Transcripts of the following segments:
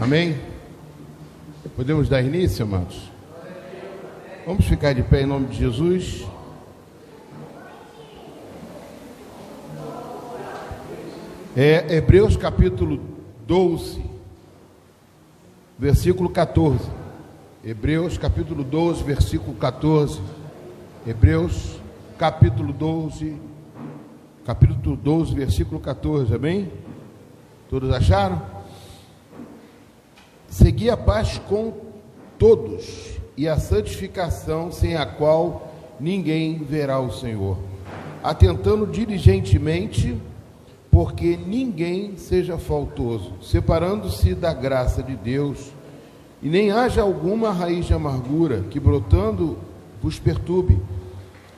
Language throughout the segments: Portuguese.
Amém? Podemos dar início, amados? Vamos ficar de pé em nome de Jesus. Hebreus capítulo 12, versículo 14. Hebreus capítulo 12, versículo 14. Hebreus capítulo 12, versículo 14, amém? Todos acharam? Segui a paz com todos e a santificação, sem a qual ninguém verá o Senhor, atentando diligentemente, porque ninguém seja faltoso, separando-se da graça de Deus, e nem haja alguma raiz de amargura que brotando vos perturbe,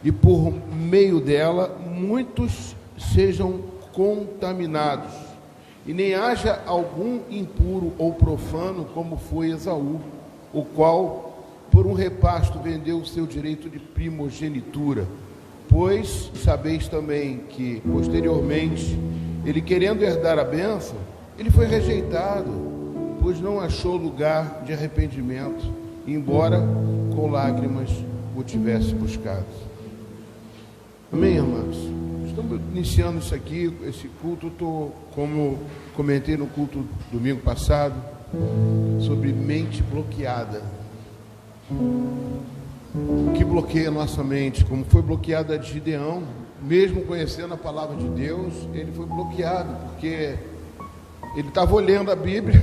e por meio dela muitos sejam contaminados, e nem haja algum impuro ou profano, como foi Esaú, o qual por um repasto vendeu o seu direito de primogenitura. Pois sabeis também que posteriormente ele, querendo herdar a bênção, ele foi rejeitado, pois não achou lugar de arrependimento, embora com lágrimas o tivesse buscado. Amém, amados? Estamos iniciando isso aqui, esse culto. Como comentei no culto domingo passado, sobre mente bloqueada. O que bloqueia a nossa mente? Como foi bloqueada a de Gideão, mesmo conhecendo a palavra de Deus, ele foi bloqueado, porque ele estava olhando a Bíblia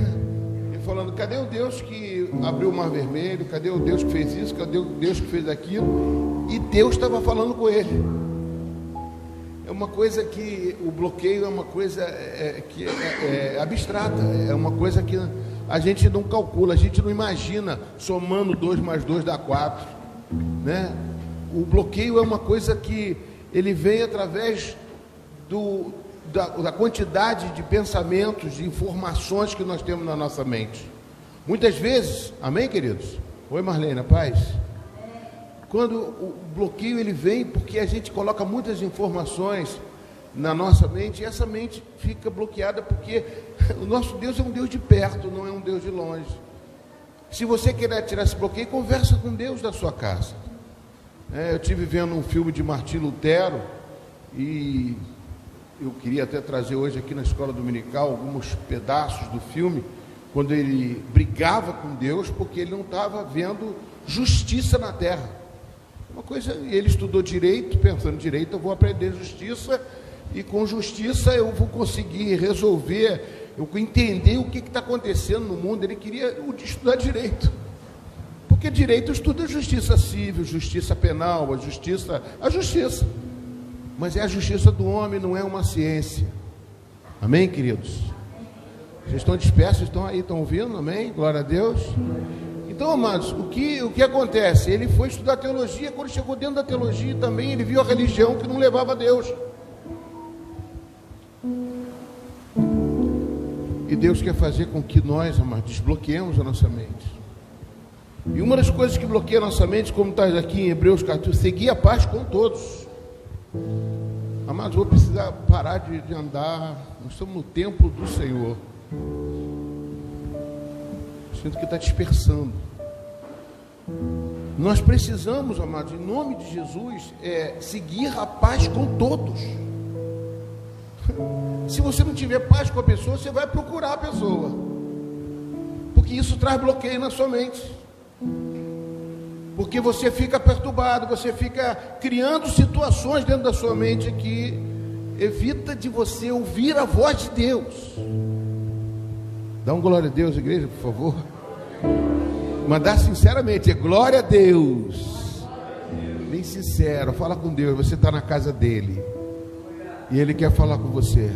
e falando: cadê o Deus que abriu o mar vermelho? Cadê o Deus que fez isso? Cadê o Deus que fez aquilo? E Deus estava falando com ele. É uma coisa que o bloqueio é uma coisa que é abstrata, é uma coisa que a gente não calcula, a gente não imagina somando 2 mais 2 dá 4, né? O bloqueio é uma coisa que ele vem através da quantidade de pensamentos, de informações que nós temos na nossa mente. Muitas vezes, amém, queridos? Oi, Marlene, a paz? Quando o bloqueio ele vem porque a gente coloca muitas informações na nossa mente, e essa mente fica bloqueada, porque o nosso Deus é um Deus de perto, não é um Deus de longe. Se você quer tirar esse bloqueio, conversa com Deus da sua casa. Eu estive vendo um filme de Martim Lutero, e eu queria até trazer hoje aqui na escola dominical alguns pedaços do filme, quando ele brigava com Deus porque ele não estava vendo justiça na terra. Uma coisa, ele estudou direito, pensando direito, eu vou aprender justiça, e com justiça eu vou conseguir resolver, eu vou entender o que está acontecendo no mundo. Ele queria estudar direito, porque direito estuda justiça civil, justiça penal, a justiça, mas é a justiça do homem, não é uma ciência. Amém, queridos? Vocês estão dispersos, estão aí, estão ouvindo? Amém? Glória a Deus. Então, amados, o que acontece? Ele foi estudar teologia. Quando chegou dentro da teologia também, ele viu a religião que não levava a Deus. E Deus quer fazer com que nós, amados, desbloqueemos a nossa mente. E uma das coisas que bloqueia a nossa mente, como está aqui em Hebreus 14, seguir a paz com todos. Amados, vou precisar parar de andar. Nós estamos no templo do Senhor. Sinto que está dispersando. Nós precisamos, amados, em nome de Jesus, seguir a paz com todos. Se você não tiver paz com a pessoa, você vai procurar a pessoa, porque isso traz bloqueio na sua mente, porque você fica perturbado, você fica criando situações dentro da sua mente que evita de você ouvir a voz de Deus. Dá um glória a Deus, igreja, por favor. Mandar sinceramente, glória a Deus. Bem sincero, fala com Deus. Você está na casa dele e ele quer falar com você.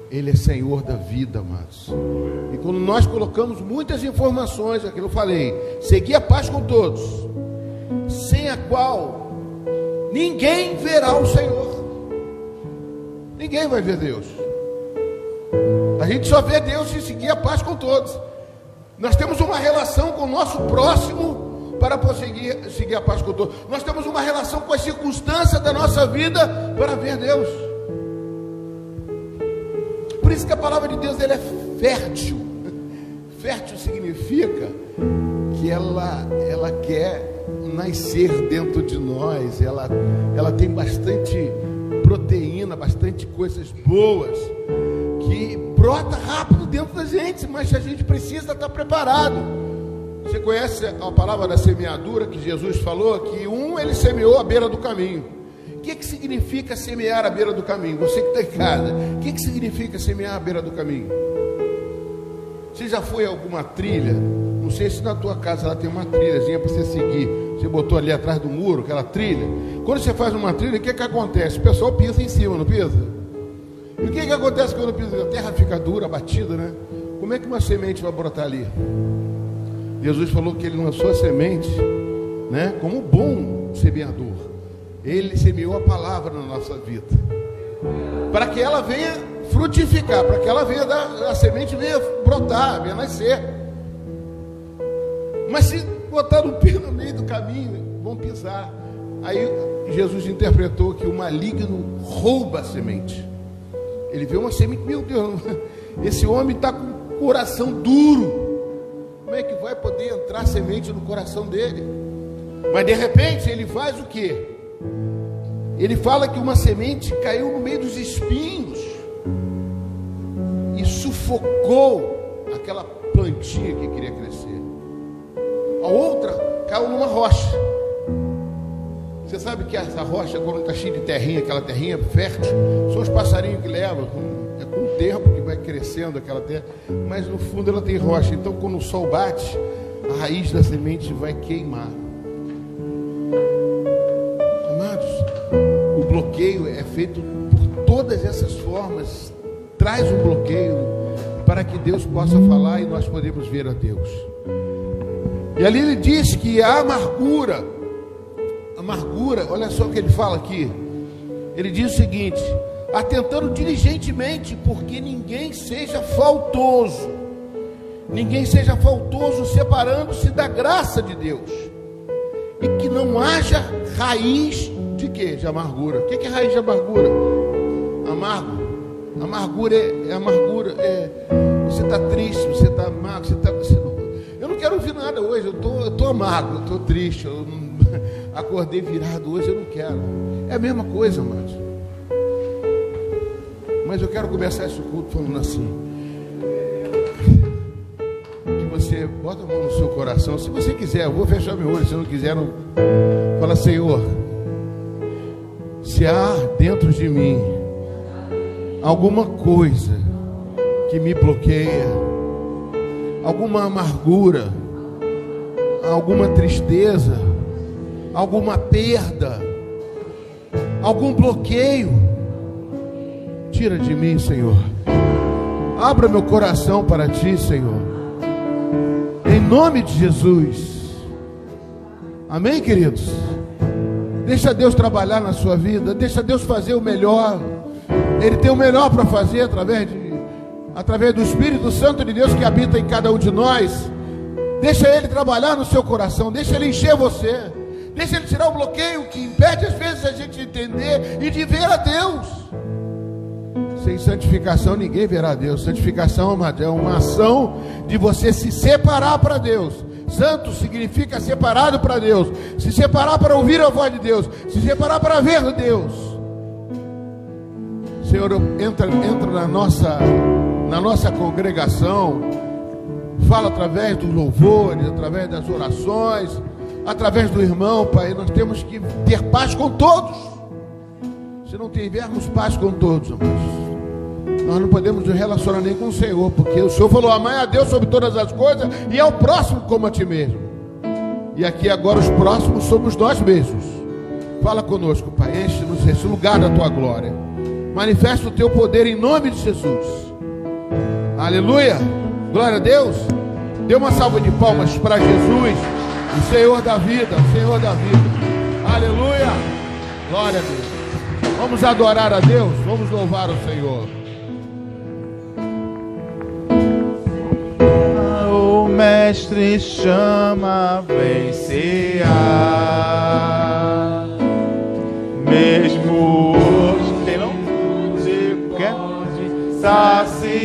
Ele é Senhor da vida, amados. E quando nós colocamos muitas informações, aquilo eu falei, seguir a paz com todos, sem a qual ninguém verá o Senhor. Ninguém vai ver Deus. A gente só vê Deus se seguir a paz com todos. Nós temos uma relação com o nosso próximo para seguir a paz com todos. Nós temos uma relação com as circunstâncias da nossa vida para ver Deus. Por isso que a palavra de Deus ela é fértil. Fértil significa que ela quer nascer dentro de nós, ela tem bastante proteína, bastante coisas boas, que brota rápido dentro da gente, mas a gente precisa estar preparado. Você conhece a palavra da semeadura que Jesus falou? Que ele semeou à beira do caminho. O que significa semear à beira do caminho? Você que está em casa, o que significa semear à beira do caminho? Você já foi a alguma trilha? Não sei se na tua casa ela tem uma trilhazinha para você seguir. Você botou ali atrás do muro, aquela trilha. Quando você faz uma trilha, o que acontece? O pessoal pisa em cima, não pisa? E o que acontece quando pisa? A terra fica dura, batida, né? Como é que uma semente vai brotar ali? Jesus falou que ele lançou a semente, né? Como um bom semeador. Ele semeou a palavra na nossa vida, para que ela venha frutificar, para que ela venha a semente venha brotar, venha nascer. Mas se botar o pé no meio do caminho, vão pisar. Aí Jesus interpretou que o maligno rouba a semente. Ele vê uma semente, meu Deus, esse homem está com o coração duro. Como é que vai poder entrar semente no coração dele? Mas de repente ele faz o quê? Ele fala que uma semente caiu no meio dos espinhos e sufocou aquela plantinha que queria crescer. A outra caiu numa rocha. Você sabe que essa rocha, quando está cheia de terrinha, aquela terrinha fértil, são os passarinhos que levam. É com o tempo que vai crescendo aquela terra, mas no fundo ela tem rocha. Então quando o sol bate, a raiz da semente vai queimar. Amados, o bloqueio é feito por todas essas formas. Traz um bloqueio para que Deus possa falar e nós podemos ver a Deus. E ali ele diz que a amargura, olha só o que ele fala aqui. Ele diz o seguinte: atentando diligentemente, porque ninguém seja faltoso, separando-se da graça de Deus, e que não haja raiz de quê? De amargura. O que é raiz de amargura? Amargura é amargura. Você está triste, você está amargo, eu não quero ouvir nada hoje, eu estou amargo, eu estou triste, eu não acordei virado hoje, eu não quero. É a mesma coisa, amados. Mas eu quero começar esse culto falando assim: que você bota a mão no seu coração. Se você quiser, eu vou fechar meu olho. Se não quiser, não. Fala: Senhor, se há dentro de mim alguma coisa que me bloqueia, alguma amargura, alguma tristeza, alguma perda, algum bloqueio, tira de mim, Senhor. Abra meu coração para Ti, Senhor, em nome de Jesus. Amém, queridos? Deixa Deus trabalhar na sua vida, deixa Deus fazer o melhor. Ele tem o melhor para fazer através do Espírito Santo de Deus que habita em cada um de nós. Deixa Ele trabalhar no seu coração, deixa Ele encher você, deixa Ele tirar o bloqueio que impede às vezes a gente de entender e de ver a Deus. Sem santificação ninguém verá a Deus. Santificação, amado, é uma ação de você se separar para Deus. Santo significa separado para Deus, se separar para ouvir a voz de Deus, se separar para ver Deus. Senhor, entra na nossa congregação, fala através dos louvores, através das orações, através do irmão, Pai. Nós temos que ter paz com todos. Se não tivermos paz com todos, amados, nós não podemos nos relacionar nem com o Senhor, porque o Senhor falou: amai a Deus sobre todas as coisas e ao próximo como a ti mesmo. E aqui agora os próximos somos nós mesmos. Fala conosco, Pai, enche-nos esse lugar da tua glória. Manifesta o teu poder em nome de Jesus. Aleluia, glória a Deus. Dê uma salva de palmas para Jesus, o Senhor da vida, o Senhor da vida. Aleluia, glória a Deus. Vamos adorar a Deus, vamos louvar o Senhor. O Mestre chama, vencerá. Mesmo hoje, tem não? Você quer? Saciar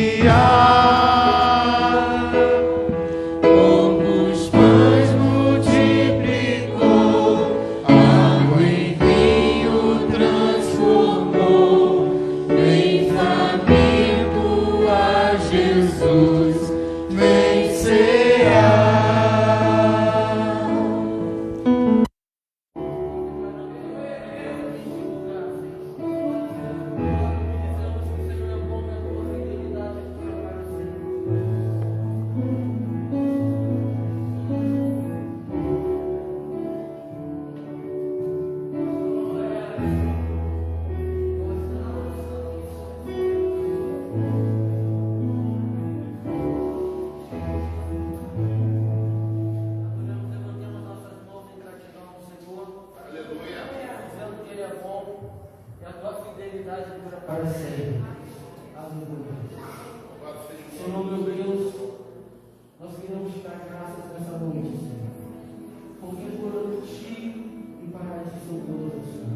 dar graças nessa noite, Senhor. Porque por ti e para ti são todas as coisas.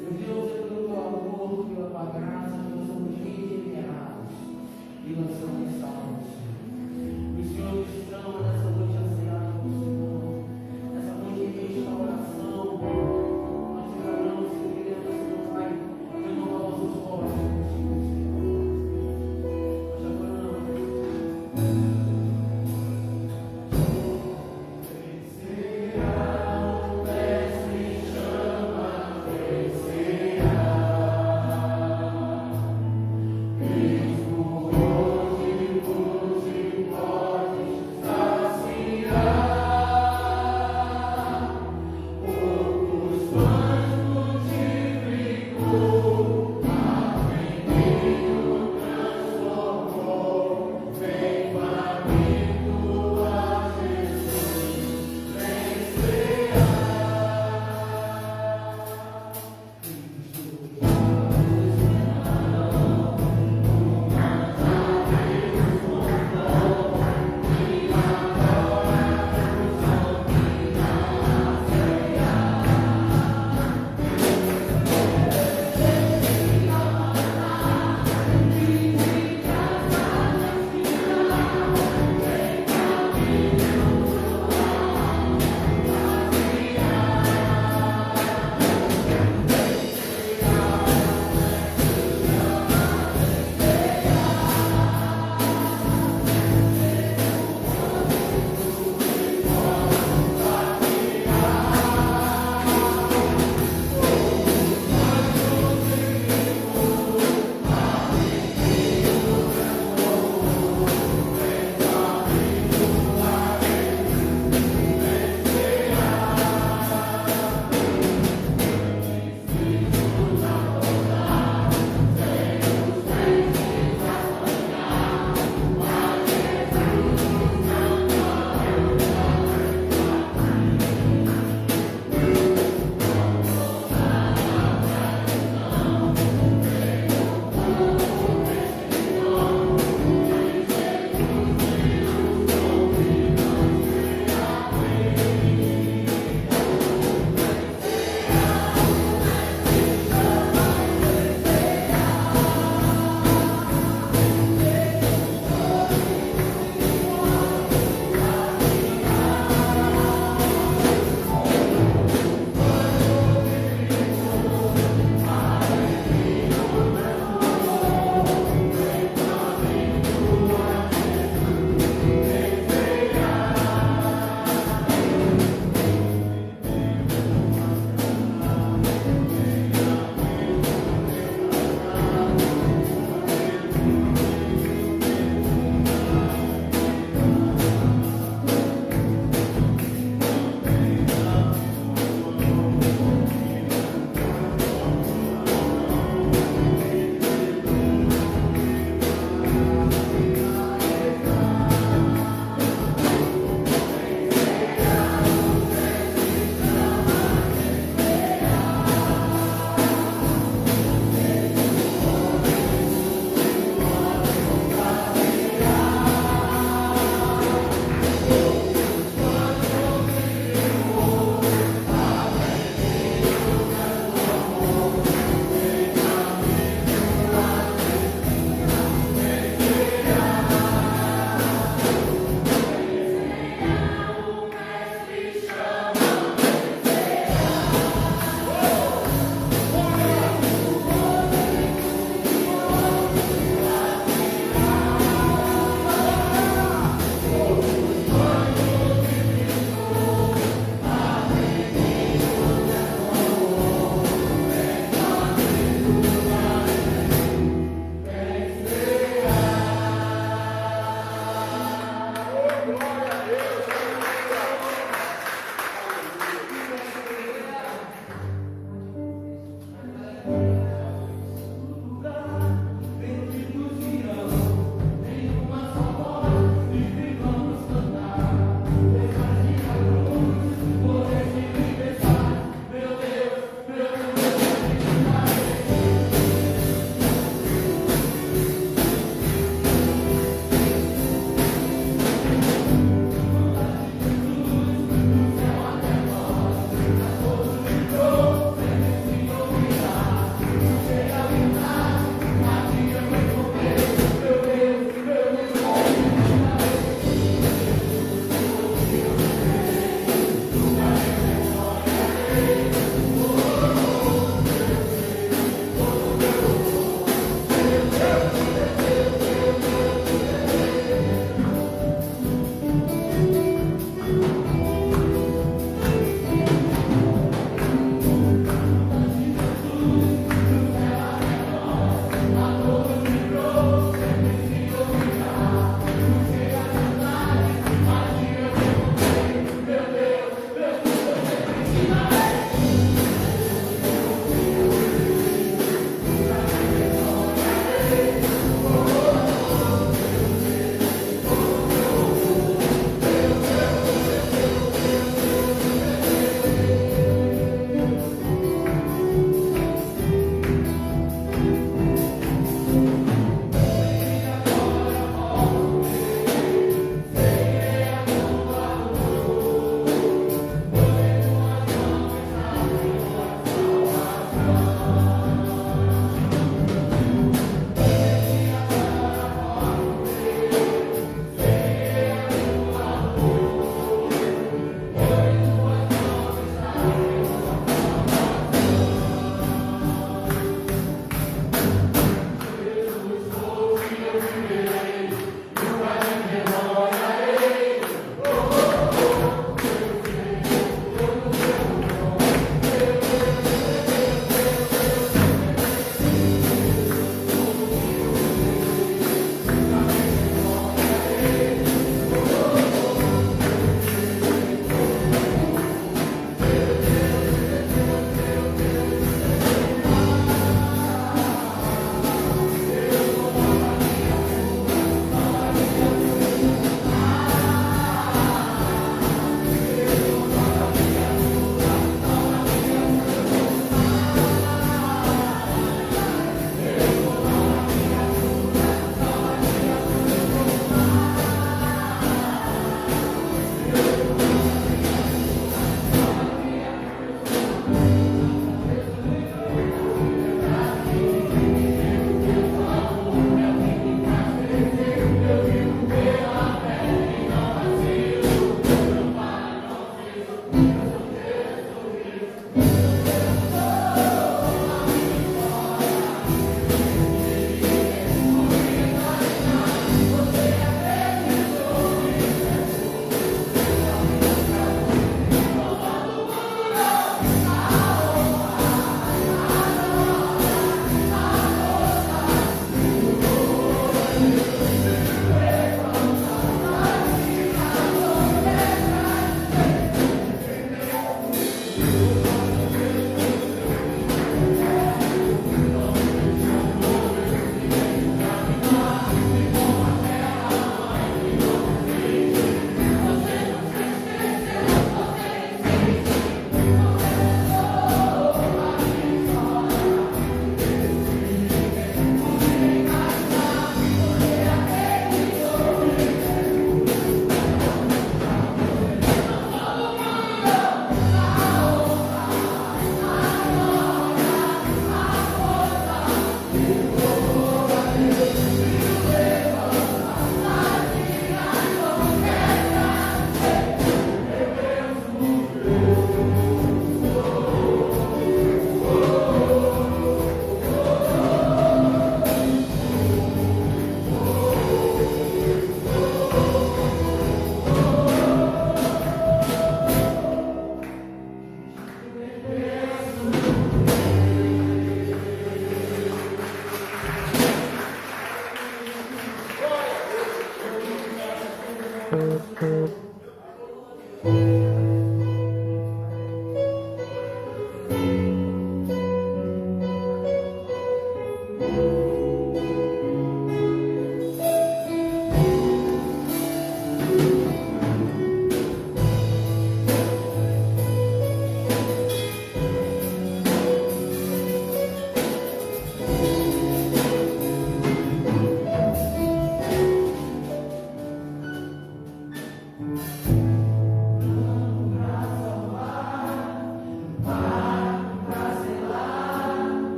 Meu Deus, é pelo teu amor, pela tua graça, que nós somos regenerados e nós somos salvos, Senhor. O Senhor nos chama nessa noite a cear com o Senhor. Nessa noite em restauração, nós te oramos que queremos, Senhor Pai, renovar nossos corpos contigo, Senhor. Nós te oramos. Por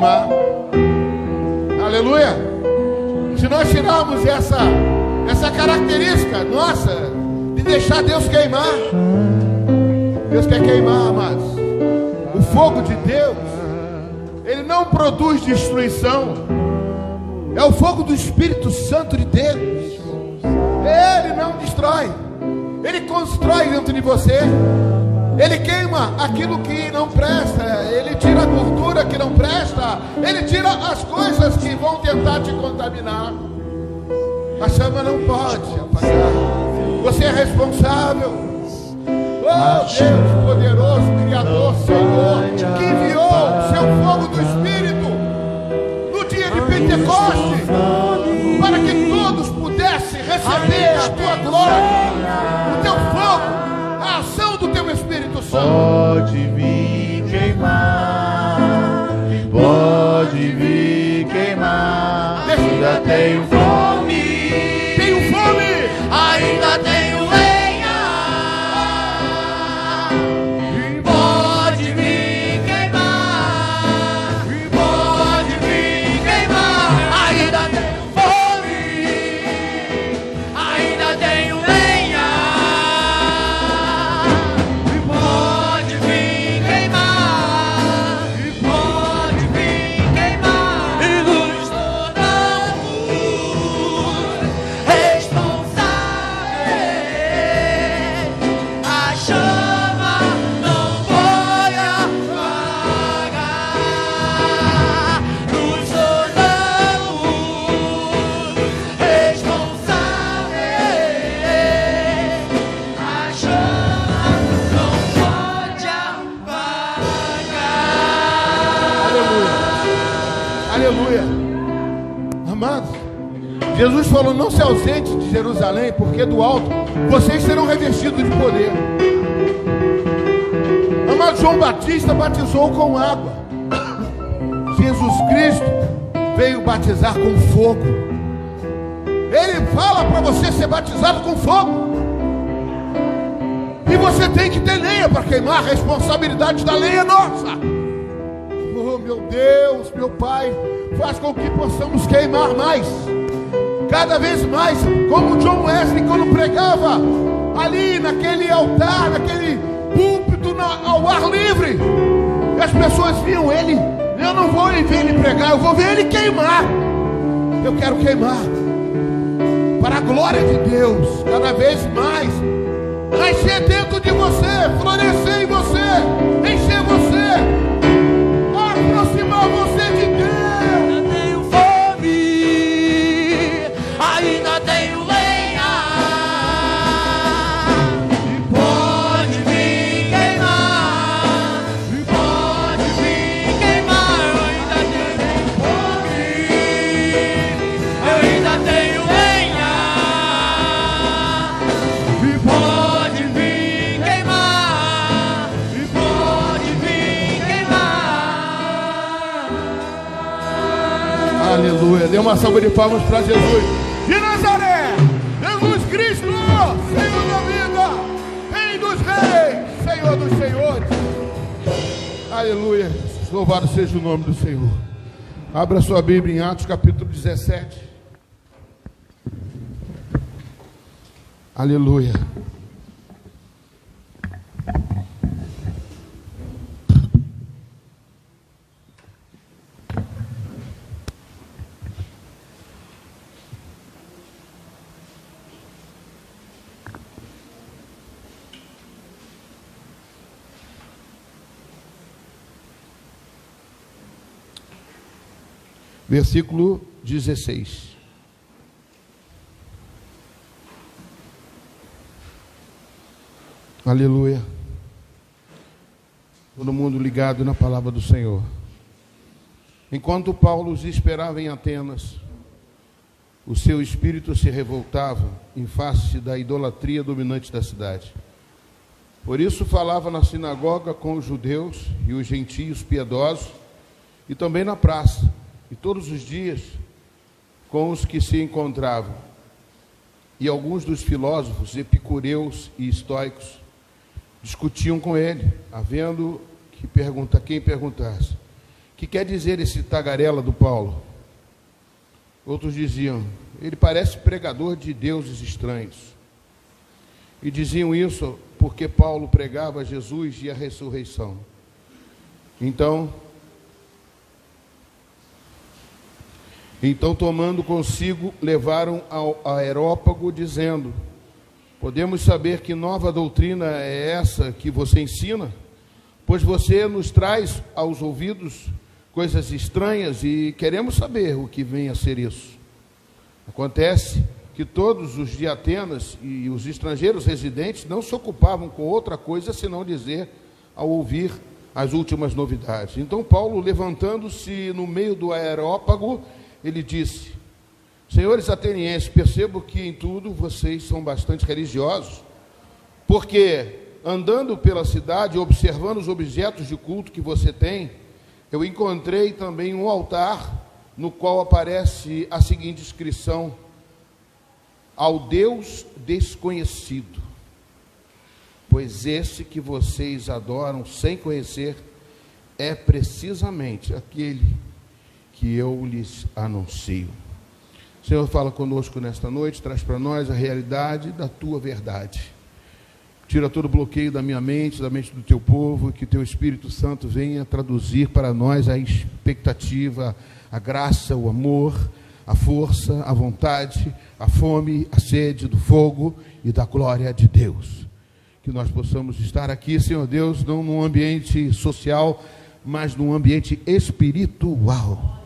queimar. Aleluia. Se nós tirarmos essa característica nossa de deixar Deus queimar, Deus quer queimar, amados. O fogo de Deus, ele não produz destruição. É o fogo do Espírito Santo de Deus. Ele não destrói, ele constrói dentro de você. Ele queima aquilo que não presta, ele tira a gordura que não presta, ele tira as coisas que vão tentar te contaminar. A chama não pode apagar. Você é responsável. Oh Deus poderoso, Criador, Senhor, que enviou o seu fogo do Espírito no dia de Pentecostes, para que todos pudessem receber a tua glória, o teu fogo, a ação do teu Espírito Santo. Pode vir queimar, pode vir queimar. Ainda tenho fome, ainda tenho lenha. Pode vir queimar, pode vir queimar. Ainda tenho fome, ainda tenho lenha. Pode vir queimar, pode vir queimar. E nos tornamos responsáveis. A chama não pode apagar. Nos tornamos responsáveis. A chama não pode apagar. Aleluia. Amados, Jesus falou: não se ausente de Jerusalém, porque do alto vocês serão revestidos de poder. Amado, João Batista batizou com água. Jesus Cristo veio batizar com fogo. Ele fala para você ser batizado com fogo. E você tem que ter lenha para queimar. A responsabilidade da lenha é nossa. Oh meu Deus, meu Pai, faz com que possamos queimar mais, cada vez mais, como John Wesley quando pregava ali naquele altar, naquele púlpito ao ar livre. E as pessoas viam ele. Eu não vou ver ele pregar, eu vou ver ele queimar. Eu quero queimar para a glória de Deus, cada vez mais nascer dentro de você, florescer em você, encher você, aproximar você de Deus. Ainda tenho fome, ainda tenho lenha. Pode vir queimar, pode vir queimar. Eu ainda tenho lenha. Pode vir queimar, pode vir queimar. Aleluia, dê uma salva de palmas para Jesus de Nazaré, Jesus Cristo, Senhor da vida, Rei dos reis, Senhor dos senhores. Aleluia, louvado seja o nome do Senhor. Abra sua Bíblia em Atos capítulo 17. Aleluia. Versículo 16. Aleluia. Todo mundo ligado na palavra do Senhor. Enquanto Paulo os esperava em Atenas, o seu espírito se revoltava em face da idolatria dominante da cidade. Por isso falava na sinagoga com os judeus e os gentios piedosos, e também na praça, e todos os dias com os que se encontravam. E alguns dos filósofos epicureus e estoicos discutiam com ele, havendo quem perguntasse: que quer dizer esse tagarela do Paulo? Outros diziam, ele parece pregador de deuses estranhos. E diziam isso porque Paulo pregava Jesus e a ressurreição. Então, tomando consigo, levaram ao Areópago, dizendo, podemos saber que nova doutrina é essa que você ensina? Pois você nos traz aos ouvidos coisas estranhas e queremos saber o que vem a ser isso. Acontece que todos os de Atenas e os estrangeiros residentes não se ocupavam com outra coisa senão dizer ao ouvir as últimas novidades. Então Paulo, levantando-se no meio do Areópago, ele disse, senhores atenienses, percebo que em tudo vocês são bastante religiosos, porque andando pela cidade, observando os objetos de culto que você tem, eu encontrei também um altar no qual aparece a seguinte inscrição, ao Deus desconhecido, pois esse que vocês adoram sem conhecer é precisamente aquele que eu lhes anuncio. Senhor, fala conosco nesta noite, traz para nós a realidade da tua verdade. Tira todo o bloqueio da minha mente, da mente do teu povo, e que teu Espírito Santo venha traduzir para nós a expectativa, a graça, o amor, a força, a vontade, a fome, a sede do fogo e da glória de Deus. Que nós possamos estar aqui, Senhor Deus, não num ambiente social, mas num ambiente espiritual,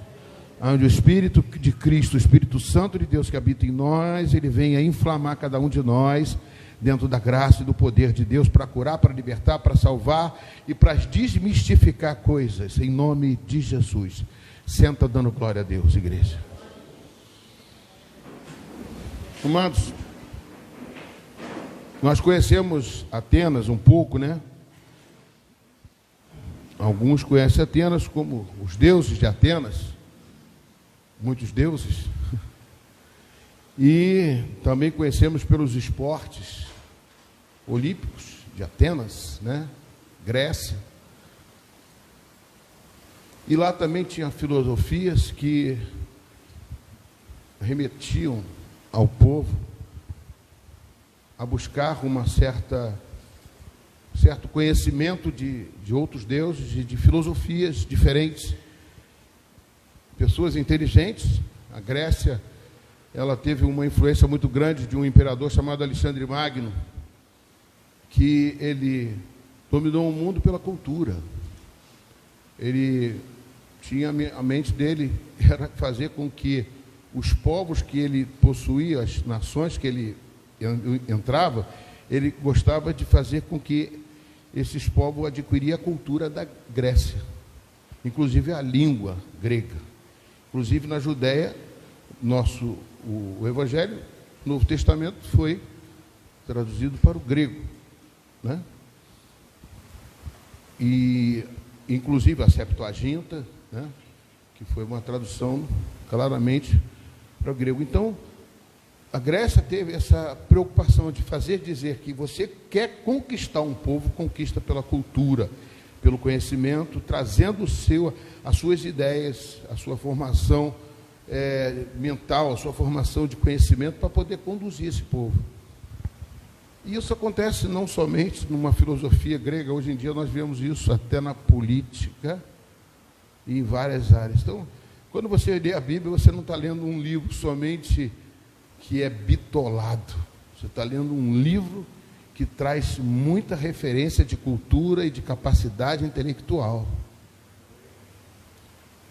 onde o Espírito de Cristo, o Espírito Santo de Deus que habita em nós, ele venha inflamar cada um de nós, dentro da graça e do poder de Deus, para curar, para libertar, para salvar e para desmistificar coisas, em nome de Jesus. Senta dando glória a Deus, igreja. Amados, nós conhecemos Atenas um pouco, né? Alguns conhecem Atenas como os deuses de Atenas, muitos deuses, e também conhecemos pelos esportes olímpicos de Atenas, né? Grécia. E lá também tinha filosofias que remetiam ao povo a buscar certo conhecimento de outros deuses e de filosofias diferentes. Pessoas inteligentes. A Grécia, ela teve uma influência muito grande de um imperador chamado Alexandre Magno, que ele dominou o mundo pela cultura. Ele tinha, a mente dele era fazer com que os povos que ele possuía, as nações que ele entrava, ele gostava de fazer com que esses povos adquirissem a cultura da Grécia, inclusive a língua grega. Inclusive na Judéia, o Evangelho, o Novo Testamento foi traduzido para o grego, né? E inclusive a Septuaginta, né? Que foi uma tradução claramente para o grego. Então, a Grécia teve essa preocupação de fazer dizer que você quer conquistar um povo, conquista pela cultura, pelo conhecimento, trazendo as suas ideias, a sua formação mental, a sua formação de conhecimento para poder conduzir esse povo. E isso acontece não somente numa filosofia grega, hoje em dia nós vemos isso até na política e em várias áreas. Então, quando você lê a Bíblia, você não está lendo um livro somente que é bitolado. Você está lendo um livro que traz muita referência de cultura e de capacidade intelectual.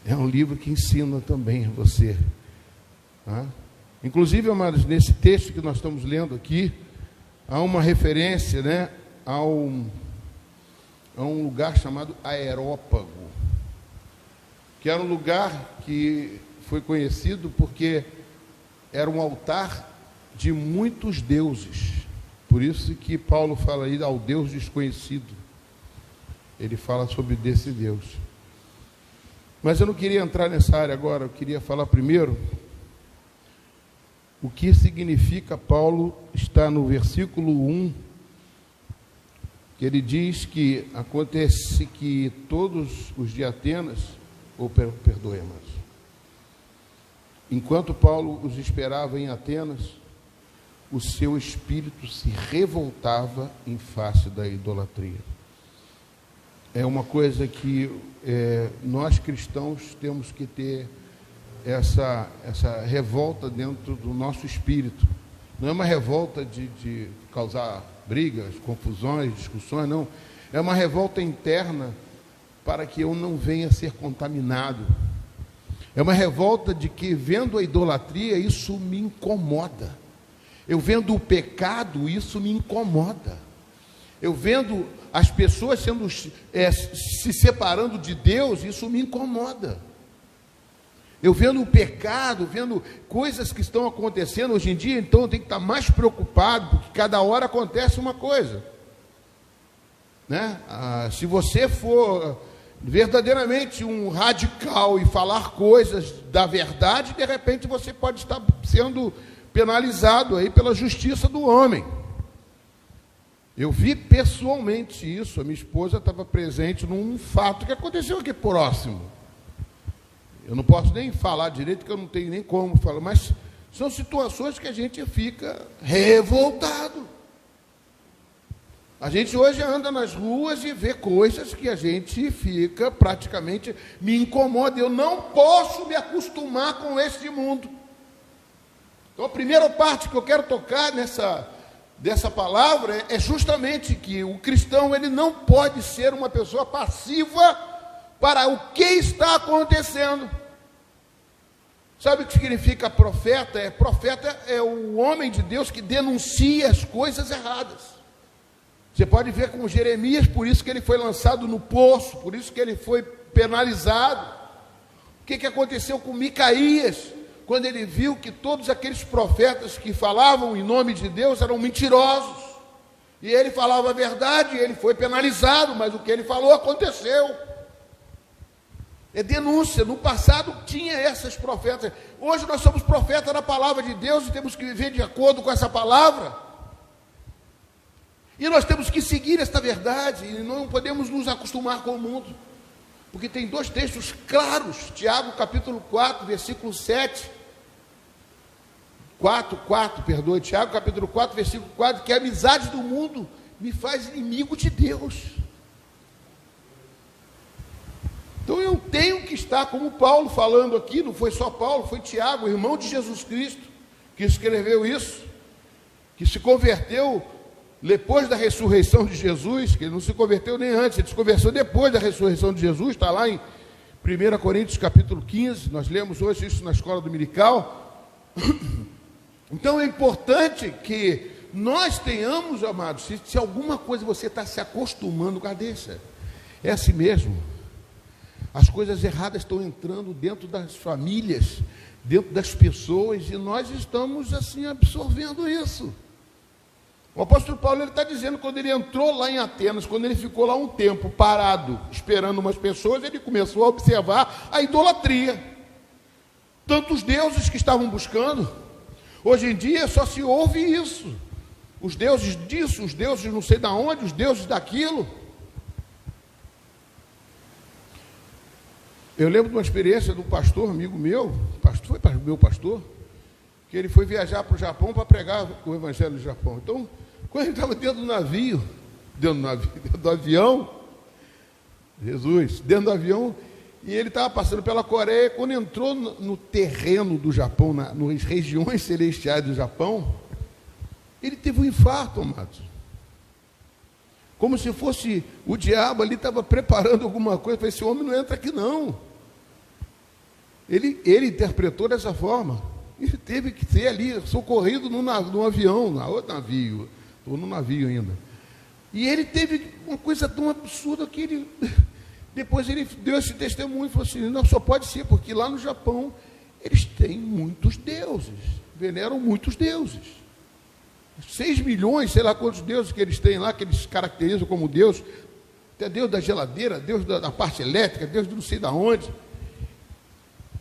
É um livro que ensina também a você. Tá? Inclusive, amados, nesse texto que nós estamos lendo aqui, há uma referência, né, a um lugar chamado Areópago, que era um lugar que foi conhecido porque era um altar de muitos deuses. Por isso que Paulo fala aí ao Deus desconhecido. Ele fala sobre desse Deus. Mas eu não queria entrar nessa área agora, eu queria falar primeiro o que significa. Paulo está no versículo 1, que ele diz que acontece que todos os de Atenas Perdoe, amados. Enquanto Paulo os esperava em Atenas, o seu espírito se revoltava em face da idolatria. É uma coisa que nós cristãos temos que ter essa revolta dentro do nosso espírito. Não é uma revolta de causar brigas, confusões, discussões, não. É uma revolta interna para que eu não venha a ser contaminado. É uma revolta de que, vendo a idolatria, isso me incomoda. Eu vendo o pecado, isso me incomoda. Eu vendo as pessoas se separando de Deus, isso me incomoda. Eu vendo o pecado, vendo coisas que estão acontecendo hoje em dia, então eu tenho que estar mais preocupado, porque cada hora acontece uma coisa, né? Se você for verdadeiramente um radical e falar coisas da verdade, de repente você pode estar sendo penalizado aí pela justiça do homem. Eu vi pessoalmente isso, a minha esposa estava presente num fato que aconteceu aqui próximo. Eu não posso nem falar direito, porque eu não tenho nem como falar, mas são situações que a gente fica revoltado. A gente hoje anda nas ruas e vê coisas que a gente fica praticamente, me incomoda. Eu não posso me acostumar com este mundo. Então a primeira parte que eu quero tocar dessa palavra é justamente que o cristão, ele não pode ser uma pessoa passiva para o que está acontecendo. Sabe o que significa profeta? Profeta é o homem de Deus que denuncia as coisas erradas. Você pode ver com Jeremias, por isso que ele foi lançado no poço, por isso que ele foi penalizado. O que aconteceu com Micaías, quando ele viu que todos aqueles profetas que falavam em nome de Deus eram mentirosos, e ele falava a verdade, e ele foi penalizado, mas o que ele falou aconteceu. É denúncia. No passado tinha essas profetas. Hoje nós somos profetas da palavra de Deus e temos que viver de acordo com essa palavra. E nós temos que seguir esta verdade e não podemos nos acostumar com o mundo. Porque tem dois textos claros, Tiago capítulo 4, versículo 7. Tiago capítulo 4, versículo 4, que a amizade do mundo me faz inimigo de Deus. Então eu tenho que estar como Paulo falando aqui, não foi só Paulo, foi Tiago, irmão de Jesus Cristo, que escreveu isso, que se converteu depois da ressurreição de Jesus, que ele não se converteu nem antes, ele se converteu depois da ressurreição de Jesus, está lá em 1 Coríntios capítulo 15, nós lemos hoje isso na escola dominical. Então é importante que nós tenhamos, amados, se alguma coisa você está se acostumando com a deixa, é assim mesmo. As coisas erradas estão entrando dentro das famílias, dentro das pessoas, e nós estamos assim absorvendo isso. O apóstolo Paulo está dizendo, quando ele entrou lá em Atenas, quando ele ficou lá um tempo parado, esperando umas pessoas, ele começou a observar a idolatria. Tantos deuses que estavam buscando. Hoje em dia só se ouve isso. Os deuses disso, os deuses não sei de onde, os deuses daquilo. Eu lembro de uma experiência de um pastor, amigo meu, foi meu pastor, que ele foi viajar para o Japão para pregar o evangelho do Japão. Então, quando ele estava dentro do avião, Jesus, dentro do avião, e ele estava passando pela Coreia, quando entrou no terreno do Japão, nas regiões celestiais do Japão, ele teve um infarto, amados. Como se fosse o diabo ali, estava preparando alguma coisa, para esse homem não entra aqui não. Ele interpretou dessa forma. Ele teve que ser ali, socorrido num avião, no navio ainda. E ele teve uma coisa tão absurda que depois ele deu esse testemunho e falou assim, não, só pode ser, porque lá no Japão eles têm muitos deuses, veneram muitos deuses. 6 milhões, sei lá quantos deuses que eles têm lá, que eles caracterizam como Deus, até Deus da geladeira, Deus da parte elétrica, Deus de não sei de onde.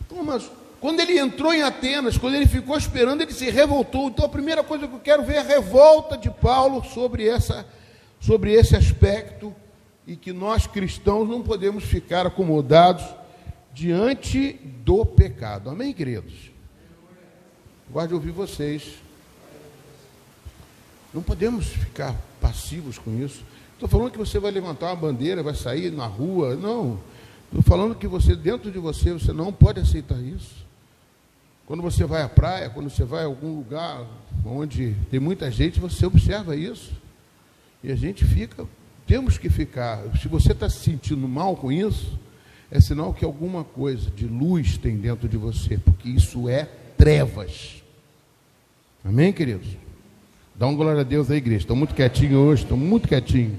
Então, mas quando ele entrou em Atenas, quando ele ficou esperando, ele se revoltou. Então a primeira coisa que eu quero ver é a revolta de Paulo sobre esse aspecto, e que nós cristãos não podemos ficar acomodados diante do pecado. Amém, queridos? Gosto de ouvir vocês. Não podemos ficar passivos com isso. Estou falando que você vai levantar uma bandeira, vai sair na rua. Não. Estou falando que você, dentro de você, você não pode aceitar isso. Quando você vai à praia, quando você vai a algum lugar onde tem muita gente, você observa isso. E a gente fica, temos que ficar. Se você está se sentindo mal com isso, é sinal que alguma coisa de luz tem dentro de você, porque isso é trevas. Amém, queridos? Dá uma glória a Deus aí, igreja. Estou muito quietinho hoje, estou muito quietinho.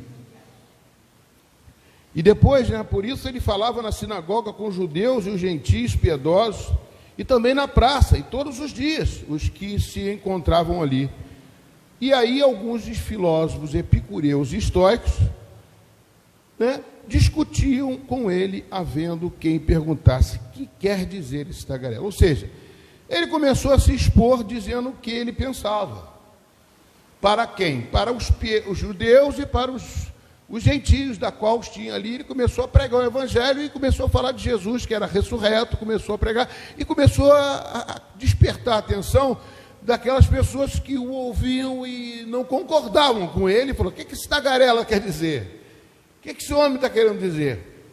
E depois, por isso ele falava na sinagoga com os judeus e os gentios piedosos, e também na praça, e todos os dias, os que se encontravam ali. E aí alguns dos filósofos epicureus e estoicos, discutiam com ele, havendo quem perguntasse: o que quer dizer esse tagarela? Ou seja, ele começou a se expor dizendo o que ele pensava. Para quem? Para os judeus e para os gentios, da qual os tinha ali. Ele começou a pregar o evangelho e começou a falar de Jesus, que era ressurreto, começou a pregar e começou a despertar a atenção daquelas pessoas que o ouviam e não concordavam com ele. Falou: o que esse tagarela quer dizer? O que esse homem está querendo dizer?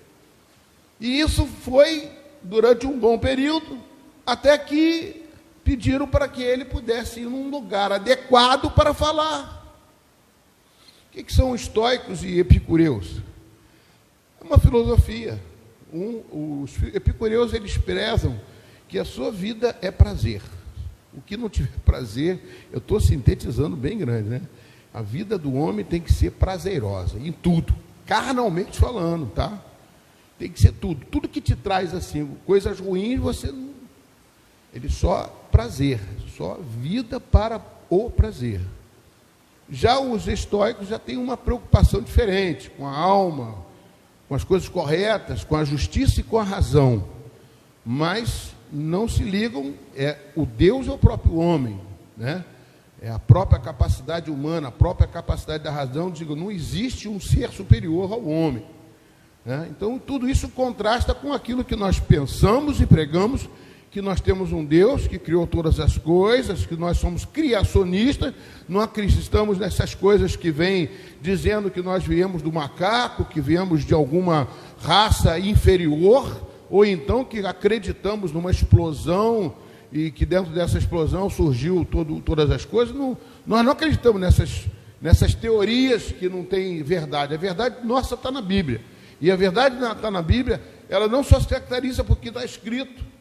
E isso foi durante um bom período, até que pediram para que ele pudesse ir num lugar adequado para falar. O que são estoicos e epicureus? É uma filosofia. Os epicureus, eles prezam que a sua vida é prazer. O que não tiver prazer, eu estou sintetizando bem grande, né? A vida do homem tem que ser prazerosa, em tudo, carnalmente falando, tá? Tem que ser tudo. Tudo que te traz, assim, coisas ruins, você não... Ele só prazer, só vida para o prazer. Já os estoicos já têm uma preocupação diferente, com a alma, com as coisas corretas, com a justiça e com a razão. Mas não se ligam, o Deus é o próprio homem, né? É a própria capacidade humana, a própria capacidade da razão. Digo, não existe um ser superior ao homem, né? Então, tudo isso contrasta com aquilo que nós pensamos e pregamos, que nós temos um Deus que criou todas as coisas, que nós somos criacionistas, não acreditamos nessas coisas que vêm dizendo que nós viemos do macaco, que viemos de alguma raça inferior, ou então que acreditamos numa explosão e que dentro dessa explosão surgiu todas as coisas. Não, nós não acreditamos nessas teorias que não têm verdade. A verdade nossa está na Bíblia. E a verdade está na Bíblia, ela não só se caracteriza porque está escrito,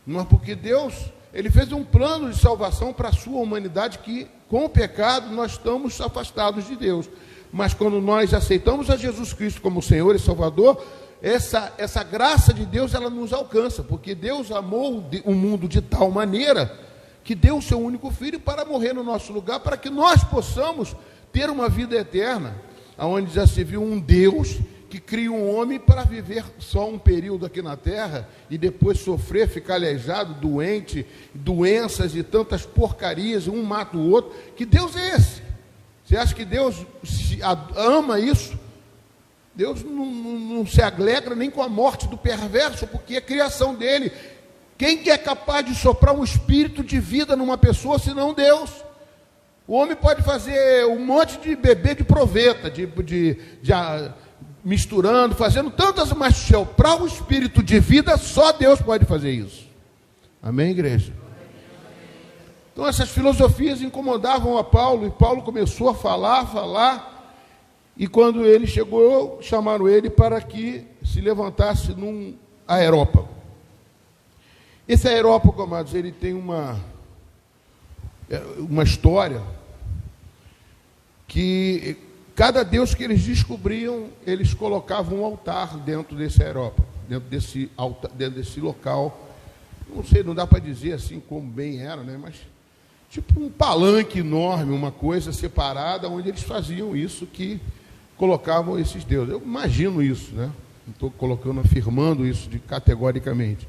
mas porque Deus, ele fez um plano de salvação para a sua humanidade, que com o pecado nós estamos afastados de Deus. Mas quando nós aceitamos a Jesus Cristo como Senhor e Salvador, essa graça de Deus, ela nos alcança, porque Deus amou o mundo de tal maneira que deu o seu único Filho para morrer no nosso lugar, para que nós possamos ter uma vida eterna, onde já se viu um Deus que cria um homem para viver só um período aqui na terra e depois sofrer, ficar aleijado, doente, doenças e tantas porcarias, um mata o outro. Que Deus é esse? Você acha que Deus ama isso? Deus não se alegra nem com a morte do perverso, porque é criação dele. Quem que é capaz de soprar um espírito de vida numa pessoa, senão Deus? O homem pode fazer um monte de bebê de proveta, misturando, fazendo tantas, mas soprar o espírito de vida, só Deus pode fazer isso. Amém, igreja? Então essas filosofias incomodavam a Paulo, e Paulo começou a falar, e quando ele chegou, chamaram ele para que se levantasse num aerópago. Esse aerópago, amados, ele tem uma história que cada deus que eles descobriam, eles colocavam um altar dentro desse aerópago, dentro desse local. Não sei, não dá para dizer assim como bem era, né? Mas tipo um palanque enorme, uma coisa separada, onde eles faziam isso, que colocavam esses deuses. Eu imagino isso, né? Não estou colocando, afirmando isso categoricamente.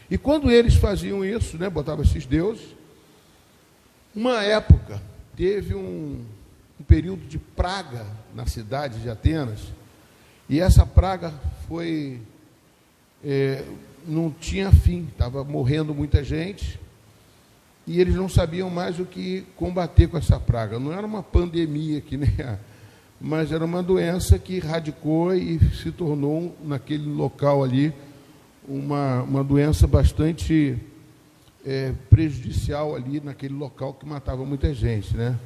E quando eles faziam isso, né, botavam esses deuses, uma época teve um período de praga na cidade de Atenas, e essa praga foi não tinha fim, estava morrendo muita gente, e eles não sabiam mais o que combater com essa praga. Não era uma pandemia, mas era uma doença que radicou e se tornou, naquele local ali, uma doença bastante prejudicial ali naquele local, que matava muita gente, né?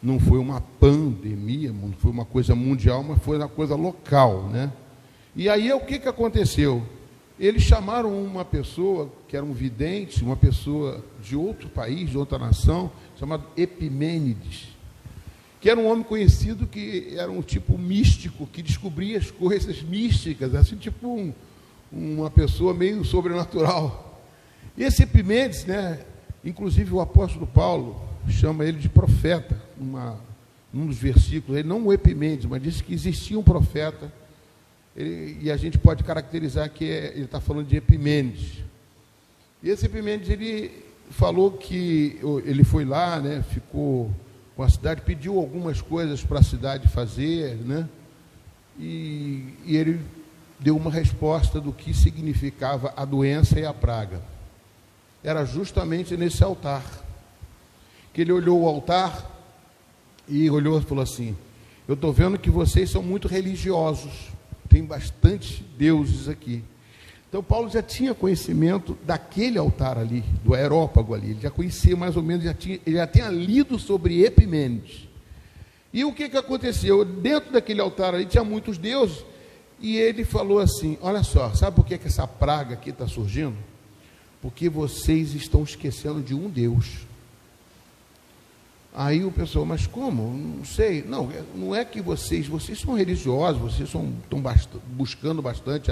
Não foi uma pandemia, não foi uma coisa mundial, mas foi uma coisa local, né? E aí o que aconteceu? Eles chamaram uma pessoa que era um vidente, uma pessoa de outro país, de outra nação, chamado Epimênides, que era um homem conhecido, que era um tipo místico, que descobria as coisas místicas, assim, tipo uma pessoa meio sobrenatural. E esse Epimênides, né, inclusive o apóstolo Paulo chama ele de profeta, num dos versículos, ele não o Epimênides, mas disse que existia um profeta, e a gente pode caracterizar que ele está falando de Epimênides. E esse Epimênides, ele falou que ele foi lá, né, ficou com a cidade, pediu algumas coisas para a cidade fazer, né, e ele deu uma resposta do que significava a doença e a praga. Era justamente nesse altar, que ele olhou o altar e olhou e falou assim: eu estou vendo que vocês são muito religiosos, tem bastante deuses aqui. Então Paulo já tinha conhecimento daquele altar ali, do Areópago ali, ele já conhecia mais ou menos, ele já tinha lido sobre Epimênides. E o que aconteceu? Dentro daquele altar ali tinha muitos deuses, e ele falou assim: olha só, sabe por que essa praga aqui está surgindo? Porque vocês estão esquecendo de um Deus. Aí o pessoal, mas como? Não sei. Não é que vocês são religiosos, vocês estão buscando bastante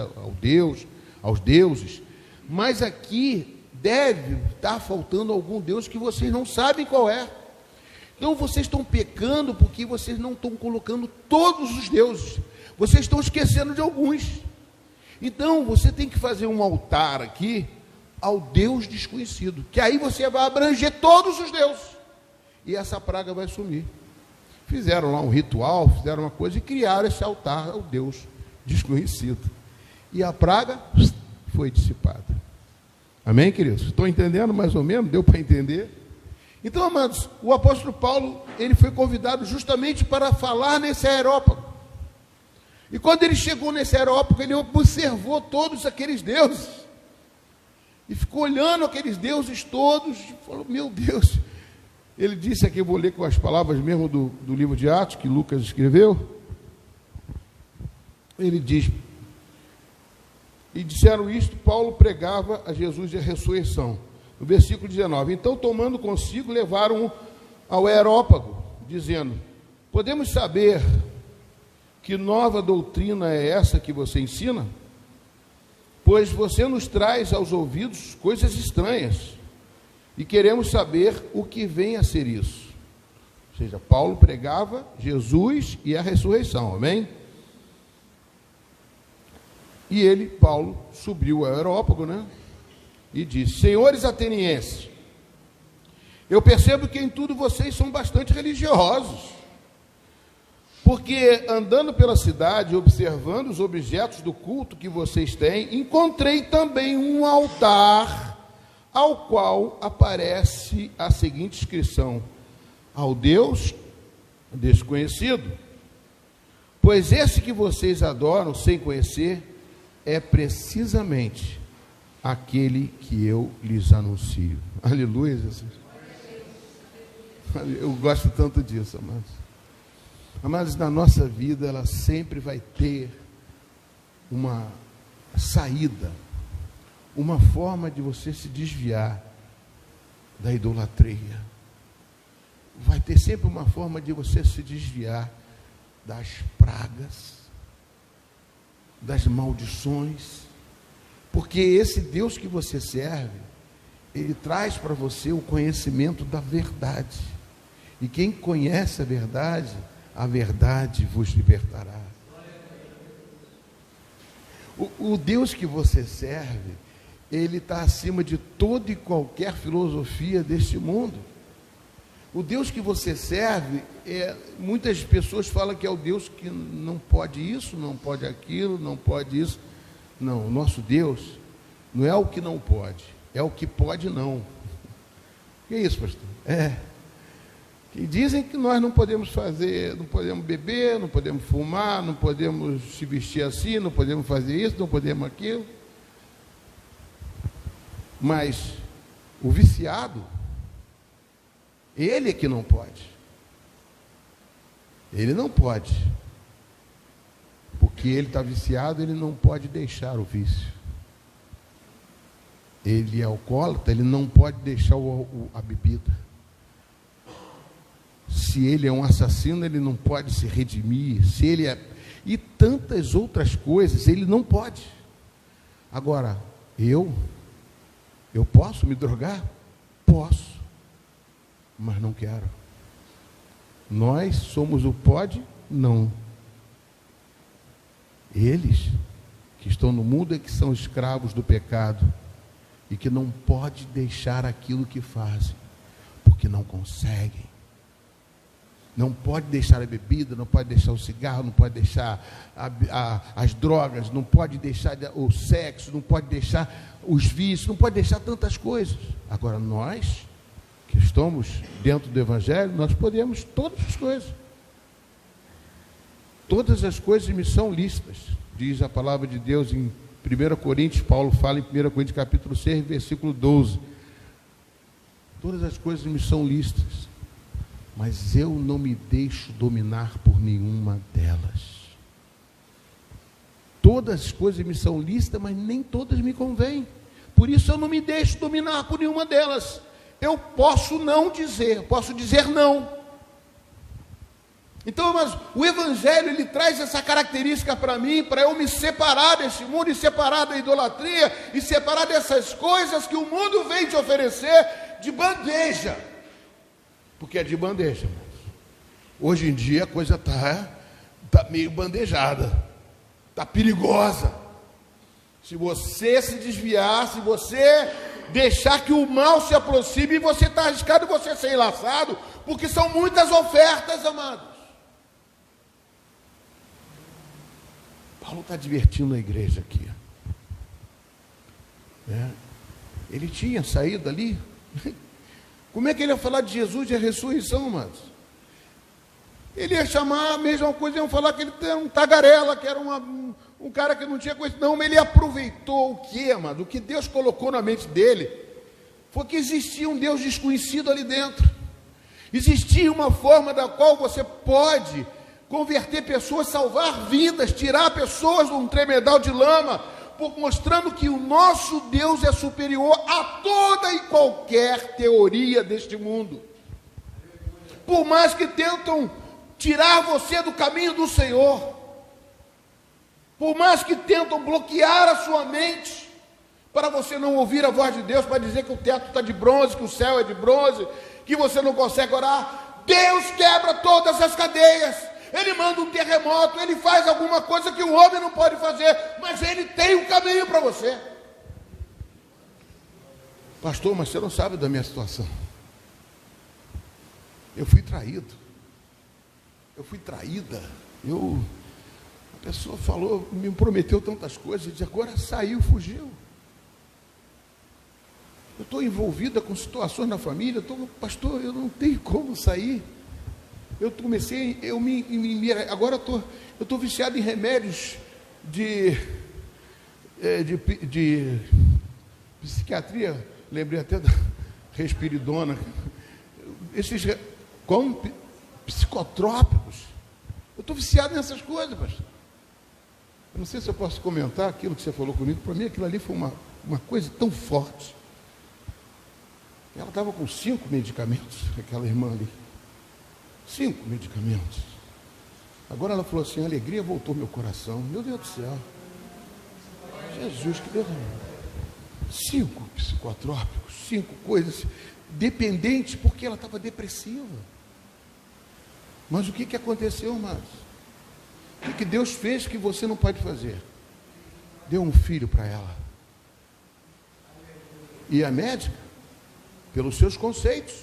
aos deuses, mas aqui deve estar faltando algum Deus que vocês não sabem qual é. Então vocês estão pecando porque vocês não estão colocando todos os deuses, vocês estão esquecendo de alguns. Então você tem que fazer um altar aqui ao Deus desconhecido, que aí você vai abranger todos os deuses, e essa praga vai sumir. Fizeram lá um ritual, fizeram uma coisa e criaram esse altar ao Deus desconhecido, e a praga foi dissipada. Amém, queridos? Estão entendendo mais ou menos? Deu para entender? Então, amados, o apóstolo Paulo, ele foi convidado justamente para falar nesse Areópago. E quando ele chegou nesse Areópago, ele observou todos aqueles deuses, e ficou olhando aqueles deuses todos, e falou: meu Deus. Ele disse aqui, eu vou ler com as palavras mesmo do livro de Atos, que Lucas escreveu. Ele diz: e disseram isto, Paulo pregava a Jesus e a ressurreição. No versículo 19: então, tomando consigo, levaram-o ao Areópago, dizendo: podemos saber que nova doutrina é essa que você ensina? Pois você nos traz aos ouvidos coisas estranhas, e queremos saber o que vem a ser isso. Ou seja, Paulo pregava Jesus e a ressurreição, amém? E ele, Paulo, subiu ao Areópago, né? E disse: senhores atenienses, eu percebo que em tudo vocês são bastante religiosos, porque andando pela cidade, observando os objetos do culto que vocês têm, encontrei também um altar, ao qual aparece a seguinte inscrição: ao Deus desconhecido. Pois esse que vocês adoram sem conhecer é precisamente aquele que eu lhes anuncio. Aleluia, Jesus. Eu gosto tanto disso, amados. Amados, na nossa vida, ela sempre vai ter uma saída, uma forma de você se desviar da idolatria. Vai ter sempre uma forma de você se desviar das pragas, das maldições, porque esse Deus que você serve, ele traz para você o conhecimento da verdade, e quem conhece a verdade vos libertará. O Deus que você serve, ele está acima de toda e qualquer filosofia deste mundo. O Deus que você serve, muitas pessoas falam que é o Deus que não pode isso, não pode aquilo, não pode isso. Não, o nosso Deus não é o que não pode, é o que pode não. Que isso, pastor? Que dizem que nós não podemos fazer, não podemos beber, não podemos fumar, não podemos se vestir assim, não podemos fazer isso, não podemos aquilo. Mas o viciado, ele é que não pode. Ele não pode. Porque ele está viciado, ele não pode deixar o vício. Ele é alcoólatra, ele não pode deixar a bebida. Se ele é um assassino, ele não pode se redimir. Se ele é... E tantas outras coisas, ele não pode. Agora, eu posso me drogar? Posso. Mas não quero. Nós somos o pode? Não. Eles que estão no mundo é que são escravos do pecado e que não pode deixar aquilo que fazem, porque não conseguem. Não pode deixar a bebida, não pode deixar o cigarro, não pode deixar as drogas, não pode deixar o sexo, não pode deixar os vícios, não pode deixar tantas coisas. Agora nós, que estamos dentro do Evangelho, nós podemos todas as coisas. Todas as coisas me são lícitas, diz a palavra de Deus em 1 Coríntios, Paulo fala em 1 Coríntios capítulo 6, versículo 12. Todas as coisas me são lícitas, mas eu não me deixo dominar por nenhuma delas. Todas as coisas me são lícitas, mas nem todas me convêm. Por isso eu não me deixo dominar por nenhuma delas. Eu posso não dizer, posso dizer não. Então, mas o Evangelho, ele traz essa característica para mim, para eu me separar desse mundo, e separar da idolatria, e separar dessas coisas que o mundo vem te oferecer de bandeja. Porque é de bandeja. Hoje em dia a coisa está meio bandejada, está perigosa. Se você se desviar, se você deixar que o mal se aproxime, você está arriscado você ser enlaçado, porque são muitas ofertas, amados. Paulo está divertindo a igreja aqui. Ele tinha saído ali. Como é que ele ia falar de Jesus e a ressurreição, amados? Ele ia chamar a mesma coisa, iam falar que ele era um tagarela, que era um cara que não tinha coisa. Não, mas ele aproveitou o que, amado? O que Deus colocou na mente dele foi que existia um Deus desconhecido ali dentro. Existia uma forma da qual você pode converter pessoas, salvar vidas, tirar pessoas de um tremedal de lama, mostrando que o nosso Deus é superior a toda e qualquer teoria deste mundo. Por mais que tentam tirar você do caminho do Senhor, por mais que tentam bloquear a sua mente, para você não ouvir a voz de Deus, para dizer que o teto está de bronze, que o céu é de bronze, que você não consegue orar, Deus quebra todas as cadeias. Ele manda um terremoto, ele faz alguma coisa que o homem não pode fazer, mas ele tem um caminho para você. Pastor, mas você não sabe da minha situação. Eu fui traído. Eu fui traída. A pessoa falou, me prometeu tantas coisas, e agora saiu, fugiu. Eu estou envolvida com situações na família, pastor, eu não tenho como sair. Agora eu estou viciado em remédios de psiquiatria, lembrei até da respiridona, psicotrópicos. Eu estou viciado nessas coisas, pastor. Eu não sei se eu posso comentar aquilo que você falou comigo. Para mim aquilo ali foi uma coisa tão forte. Ela estava com 5 medicamentos, aquela irmã ali. 5 medicamentos. Agora ela falou assim, a alegria voltou ao meu coração. Meu Deus do céu. Jesus, que Deus. 5 psicotrópicos, 5 coisas dependentes, porque ela estava depressiva. Mas o que aconteceu, irmãos? O que Deus fez que você não pode fazer? Deu um filho para ela. E a médica, pelos seus conceitos,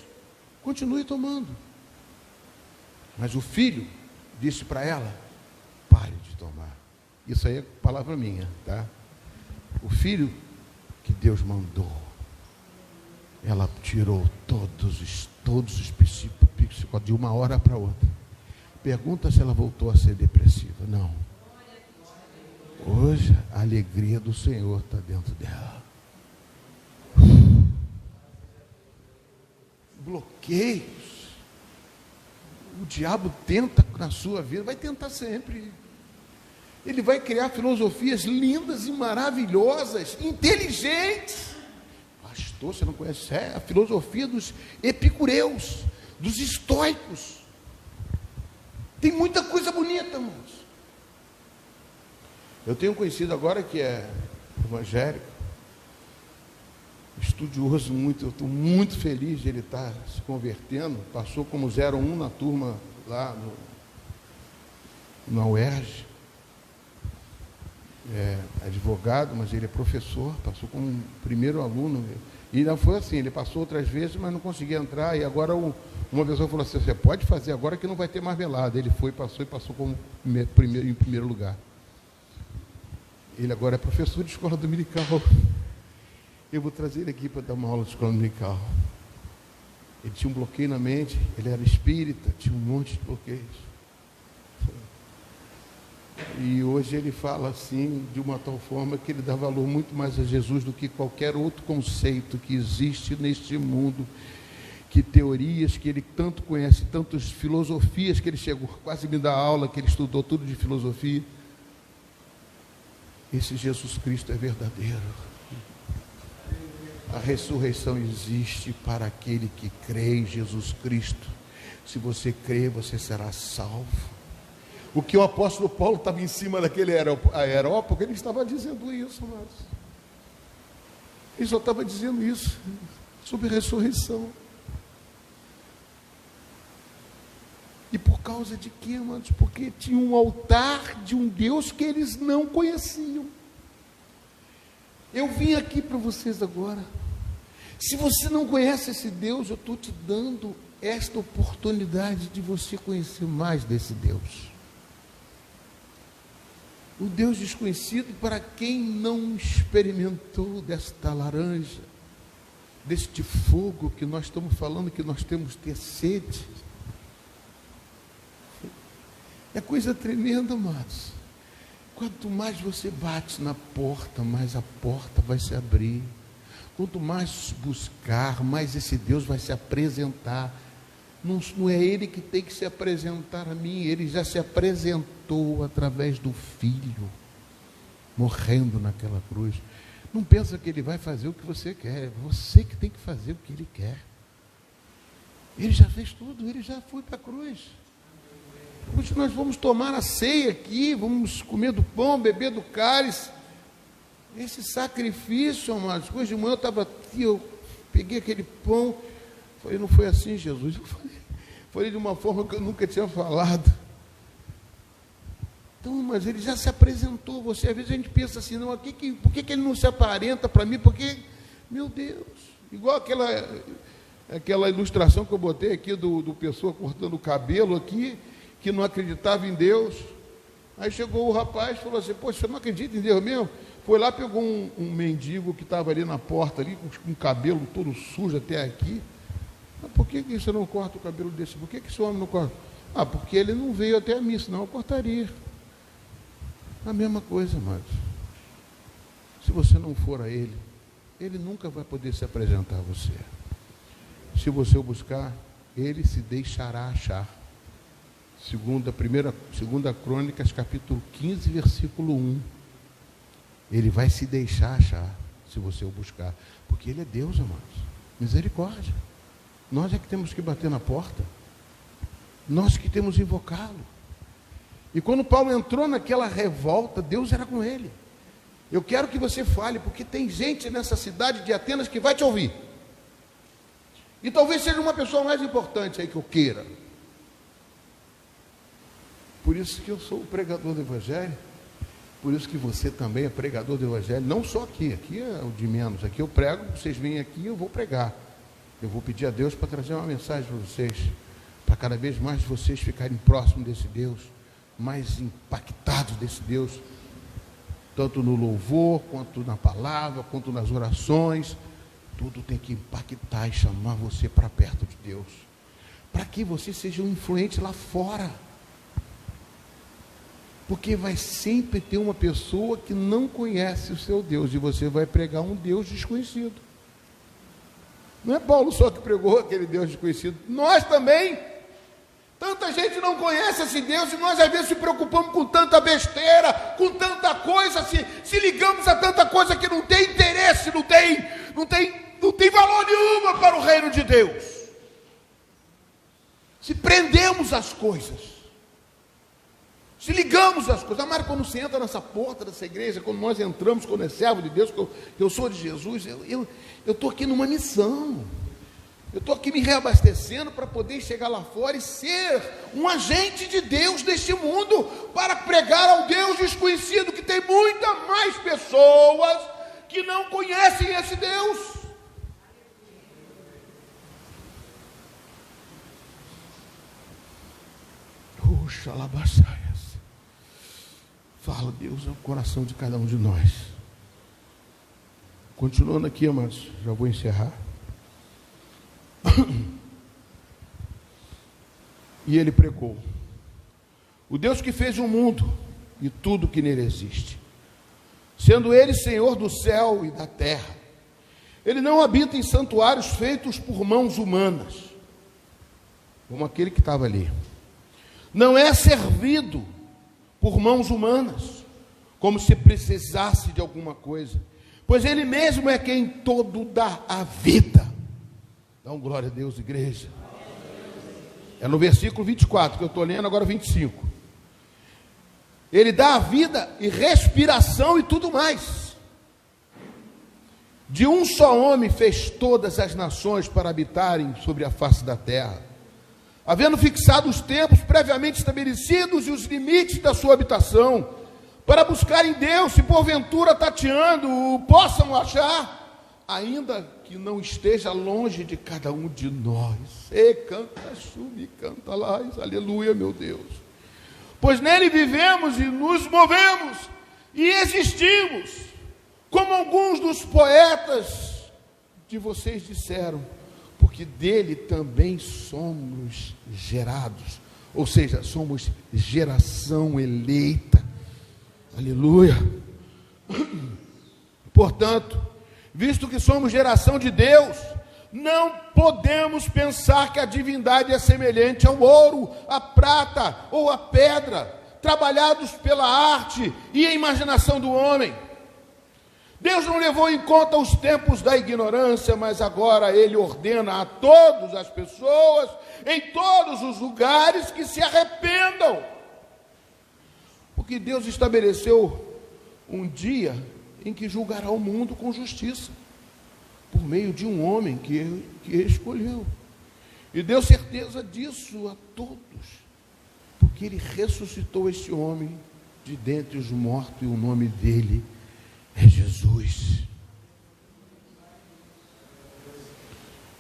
continue tomando. Mas o filho disse para ela, pare de tomar. Isso aí é palavra minha, tá? o filho que Deus mandou, ela tirou todos os psicóticos de uma hora para outra. Pergunta se ela voltou a ser depressiva. Não. Hoje a alegria do Senhor está dentro dela. Bloqueios. O diabo tenta na sua vida, vai tentar sempre. Ele vai criar filosofias lindas e maravilhosas, inteligentes. Pastor, você não conhece? É a filosofia dos epicureus, dos estoicos. Tem muita coisa bonita, irmãos. Eu tenho conhecido agora que é evangélico, estudioso muito, eu estou muito feliz de ele estar se convertendo. Passou como 01 na turma lá na UERJ. É advogado, mas ele é professor, passou como primeiro aluno. E não foi assim, ele passou outras vezes, mas não conseguia entrar. E agora uma pessoa falou assim: você pode fazer agora que não vai ter marmelada. Ele foi, passou e passou como em primeiro lugar. Ele agora é professor de escola dominical. Eu vou trazer ele aqui para dar uma aula de escola dominical. Ele tinha um bloqueio na mente, ele era espírita, tinha um monte de bloqueios. E hoje ele fala assim, de uma tal forma que ele dá valor muito mais a Jesus do que qualquer outro conceito que existe neste mundo, que teorias que ele tanto conhece, tantas filosofias que ele chegou, quase me dá aula, que ele estudou tudo de filosofia. Esse Jesus Cristo é verdadeiro. A ressurreição existe para aquele que crê em Jesus Cristo. Se você crê, você será salvo. O que o apóstolo Paulo estava em cima daquele aerópago, ele estava dizendo isso, amados. Ele só estava dizendo isso, sobre a ressurreição. E por causa de quê, amados? Porque tinha um altar de um Deus que eles não conheciam. Eu vim aqui para vocês agora. Se você não conhece esse Deus, eu estou te dando esta oportunidade de você conhecer mais desse Deus. O Deus desconhecido para quem não experimentou desta laranja, deste fogo que nós estamos falando, que nós temos que ter sede. É coisa tremenda, amados. Quanto mais você bate na porta, mais a porta vai se abrir. Quanto mais buscar, mais esse Deus vai se apresentar. Não é Ele que tem que se apresentar a mim, Ele já se apresentou através do Filho, morrendo naquela cruz. Não pensa que Ele vai fazer o que você quer, é você que tem que fazer o que Ele quer. Ele já fez tudo, Ele já foi para a cruz. Hoje nós vamos tomar a ceia aqui, vamos comer do pão, beber do cálice. Esse sacrifício, amados, hoje de manhã eu estava aqui, eu peguei aquele pão, falei, não foi assim, Jesus? Eu falei de uma forma que eu nunca tinha falado. Então, mas ele já se apresentou. Você, às vezes a gente pensa assim, não, por que ele não se aparenta para mim? Porque, meu Deus, igual aquela ilustração que eu botei aqui do pessoa cortando o cabelo aqui, que não acreditava em Deus. Aí chegou o rapaz e falou assim: poxa, você não acredita em Deus mesmo? Foi lá, pegou um mendigo que estava ali na porta, ali, com o cabelo todo sujo até aqui. Mas por que você não corta o cabelo desse? Por que esse homem não corta? Ah, porque ele não veio até a mim, senão eu cortaria. A mesma coisa, amados. Se você não for a Ele, Ele nunca vai poder se apresentar a você. Se você o buscar, Ele se deixará achar. Segunda Crônicas, capítulo 15, versículo 1. Ele vai se deixar achar, se você o buscar. Porque Ele é Deus, amados. Misericórdia. Nós é que temos que bater na porta. Nós que temos que invocá-lo. E quando Paulo entrou naquela revolta, Deus era com ele. Eu quero que você fale, porque tem gente nessa cidade de Atenas que vai te ouvir. E talvez seja uma pessoa mais importante aí que eu queira. Por isso que eu sou o pregador do Evangelho. Por isso que você também é pregador do Evangelho. Não só aqui é o de menos. Aqui eu prego, vocês vêm aqui, eu vou pregar. Eu vou pedir a Deus para trazer uma mensagem para vocês, para cada vez mais vocês ficarem próximos desse Deus, mais impactados desse Deus tanto no louvor, quanto na palavra, quanto nas orações. Tudo tem que impactar e chamar você para perto de Deus, para que você seja um influente lá fora. Porque vai sempre ter uma pessoa que não conhece o seu Deus, e você vai pregar um Deus desconhecido. Não é Paulo só que pregou aquele Deus desconhecido, nós também. Tanta gente não conhece esse Deus, e nós às vezes se preocupamos com tanta besteira, com tanta coisa, se ligamos a tanta coisa que não tem interesse, não tem valor nenhuma para o reino de Deus. Se prendemos às coisas, se ligamos às coisas. Amado, quando você entra nessa porta dessa igreja, quando nós entramos, quando é servo de Deus, que eu sou de Jesus, eu estou aqui numa missão. Eu estou aqui me reabastecendo para poder chegar lá fora e ser um agente de Deus neste mundo, para pregar ao Deus desconhecido, que tem muita mais pessoas que não conhecem esse Deus. Xalabaçaias. Fala, Deus, no coração de cada um de nós. Continuando aqui, amados, já vou encerrar. E ele pregou: o Deus que fez o mundo e tudo que nele existe, sendo ele Senhor do céu e da terra, ele não habita em santuários feitos por mãos humanas, como aquele que estava ali. Não é servido por mãos humanas, como se precisasse de alguma coisa, pois ele mesmo é quem todo dá a vida. Dá um glória a Deus, igreja. É no versículo 24 que eu estou lendo, agora 25. Ele dá a vida e respiração e tudo mais. De um só homem fez todas as nações para habitarem sobre a face da terra, havendo fixado os tempos previamente estabelecidos e os limites da sua habitação, para buscarem Deus, se porventura tateando o possam achar, ainda que não esteja longe de cada um de nós. E canta, chume, canta lá, aleluia, meu Deus. Pois nele vivemos e nos movemos e existimos, como alguns dos poetas de vocês disseram, porque dele também somos gerados, ou seja, somos geração eleita, aleluia. Portanto, visto que somos geração de Deus, não podemos pensar que a divindade é semelhante ao ouro, à prata ou à pedra, trabalhados pela arte e a imaginação do homem. Deus não levou em conta os tempos da ignorância, mas agora Ele ordena a todas as pessoas, em todos os lugares, que se arrependam. Porque Deus estabeleceu um dia em que julgará o mundo com justiça, por meio de um homem que escolheu. E deu certeza disso a todos, porque Ele ressuscitou este homem de dentre os mortos, e o nome dele é Jesus.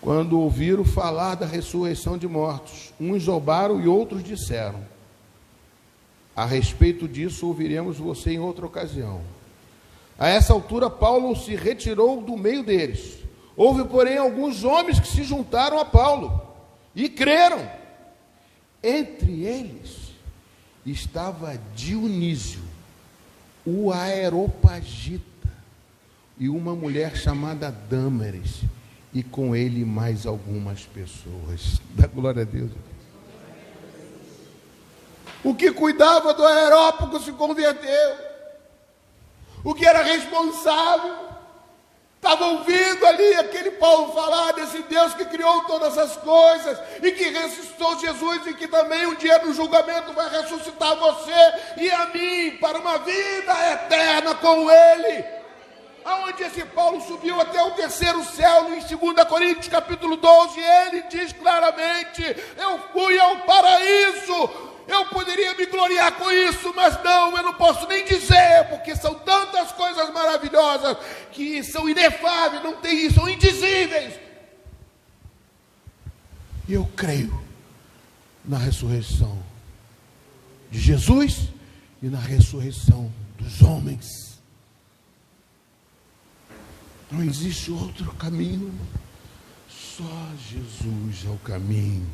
Quando ouviram falar da ressurreição de mortos, uns zombaram e outros disseram: a respeito disso ouviremos você em outra ocasião. A essa altura Paulo se retirou do meio deles. Houve, porém, alguns homens que se juntaram a Paulo e creram. Entre eles estava Dionísio, o Areopagita, e uma mulher chamada Dâmaris, e com ele mais algumas pessoas. Dá glória a Deus. O que cuidava do Areópago se converteu. O que era responsável estava ouvindo ali aquele Paulo falar desse Deus que criou todas as coisas e que ressuscitou Jesus, e que também um dia no julgamento vai ressuscitar você e a mim para uma vida eterna com Ele. Aonde esse Paulo subiu até o terceiro céu, em 2 Coríntios capítulo 12, ele diz claramente: eu fui ao paraíso. Eu poderia me gloriar com isso, mas não, eu não posso nem dizer, porque são tantas coisas maravilhosas que são inefáveis, não tem isso, são indizíveis. E eu creio na ressurreição de Jesus e na ressurreição dos homens. Não existe outro caminho. Só Jesus é o caminho.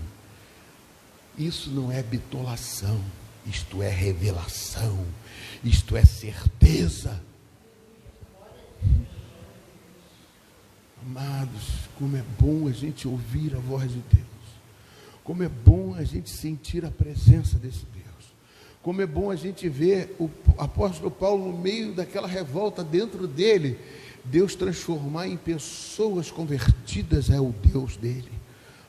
Isso não é bitolação. Isto é revelação. Isto é certeza. Amados, como é bom a gente ouvir a voz de Deus. Como é bom a gente sentir a presença desse Deus. Como é bom a gente ver o apóstolo Paulo no meio daquela revolta dentro dele, Deus transformar em pessoas convertidas ao Deus dele,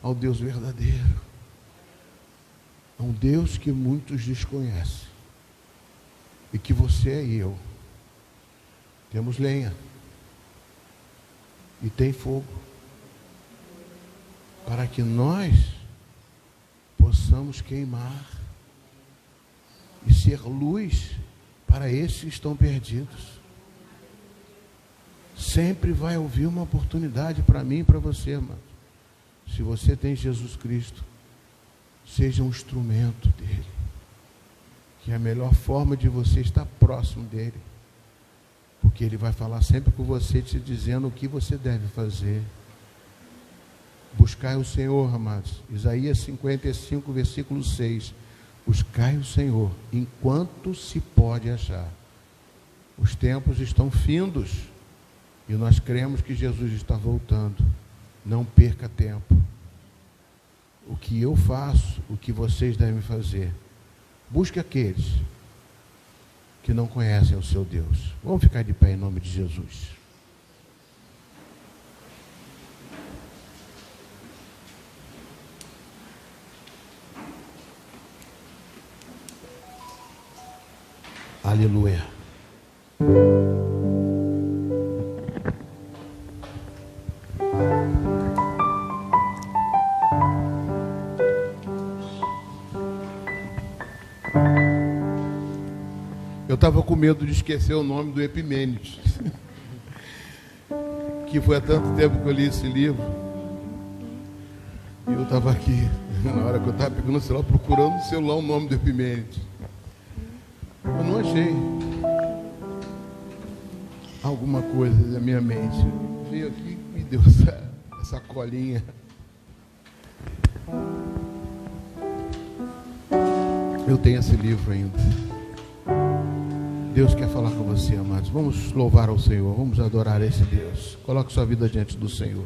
ao Deus verdadeiro. A um Deus que muitos desconhecem. E que você e eu temos lenha. E tem fogo. Para que nós possamos queimar e ser luz para esses que estão perdidos. Sempre vai haver uma oportunidade para mim e para você, amado. Se você tem Jesus Cristo, seja um instrumento dele. Que é a melhor forma de você estar próximo dele. Porque ele vai falar sempre com você, te dizendo o que você deve fazer. Buscai o Senhor, amados. Isaías 55, versículo 6. Buscai o Senhor enquanto se pode achar. Os tempos estão findos e nós cremos que Jesus está voltando. Não perca tempo. O que eu faço, o que vocês devem fazer. Busque aqueles que não conhecem o seu Deus. Vamos ficar de pé em nome de Jesus. Aleluia. Eu estava com medo de esquecer o nome do Epimênides, que foi há tanto tempo que eu li esse livro. E eu estava aqui, na hora que eu estava pegando o celular, procurando no celular o nome do Epimênides. Eu não achei alguma coisa na minha mente. Veio aqui e me deu essa colinha. Eu tenho esse livro ainda. Deus quer falar com você, amados. Vamos louvar ao Senhor, vamos adorar esse Deus. Coloque sua vida diante do Senhor.